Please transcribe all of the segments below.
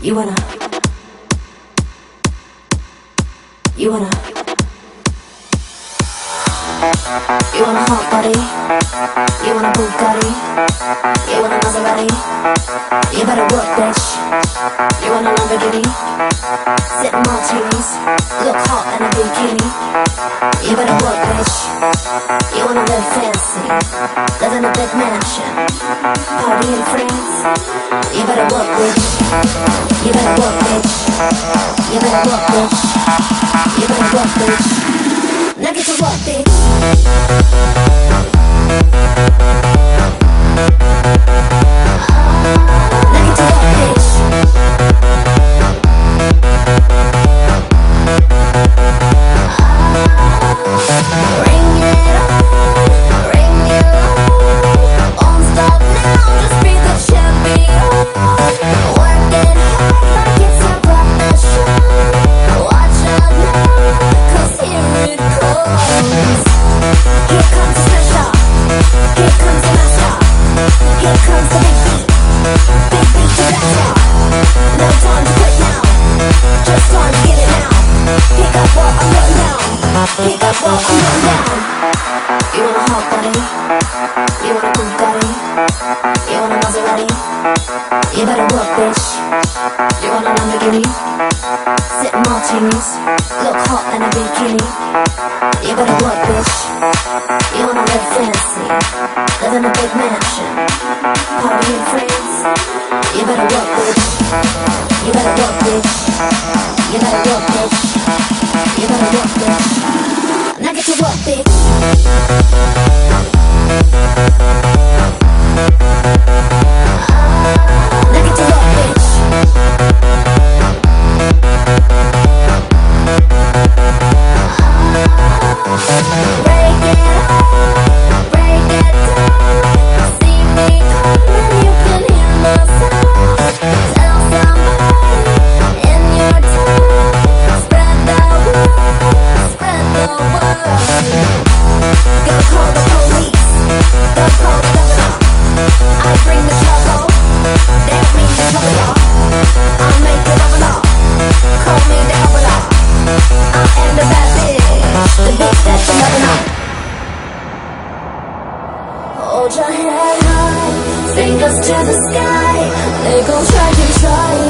You wanna, you wanna, you want a hot body, you want a Bugatti, you want a Maserati, you better work, bitch. You want a Lamborghini, sip martinis, look hot in a bikini. You better work, bitch. You wanna live fancy, live in a big mansion, party in France. You better work, bitch. You better work, bitch. You better work, bitch. You better work, bitch. Now get to work, bitch. Now get to work, bitch. Ring it on, ring it on. Won't stop now, just be the champion. Working hard like it's your profession. Watch out now, 'cause here it comes. Here comes the pressure, here comes the master, here comes the big beat to blast off. No time to quit now, just time to get it now. Pick up what I'm putting down, pick up what I'm putting down. You want a hot body, you want a Bugatti, you want a Maserati. You better work, bitch. You want a Lamborghini, sip martinis, look hot in a bikini. You better work, bitch. You wanna live fancy, live in a big mansion, party in France. You better work, bitch. You better work, bitch. You better work, bitch. You better work, bitch. Now get to work, bitch. Now get to work, bitch. Break it up, break it down. See me coming, you can hear my sound. Tell somebody in your town. Spread the word, spread the word. Go call the police, go call the governor. I bring the trouble, they bring the trouble. I'll make the governor, call me the governor. I am the bad bitch, the bitch that you never know. Hold your head high, fingers to the sky. They gon' try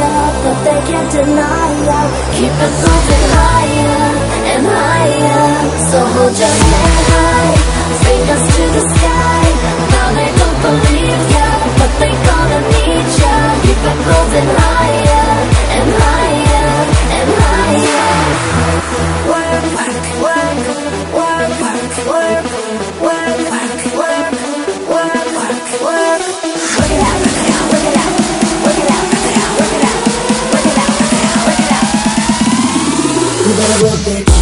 ya, but they can't deny ya. Keep it moving higher and higher. So hold your head high, fingers to the sky. Now they don't believe ya, but they gonna need ya. Keep it moving higher and higher and higher. Work, work, work, work, work, work, work, work, work, work, work, work. Work it out, work it out, work it out, work it out, work it out, work it out, work it out, work it out, work it out. You better work, bitch.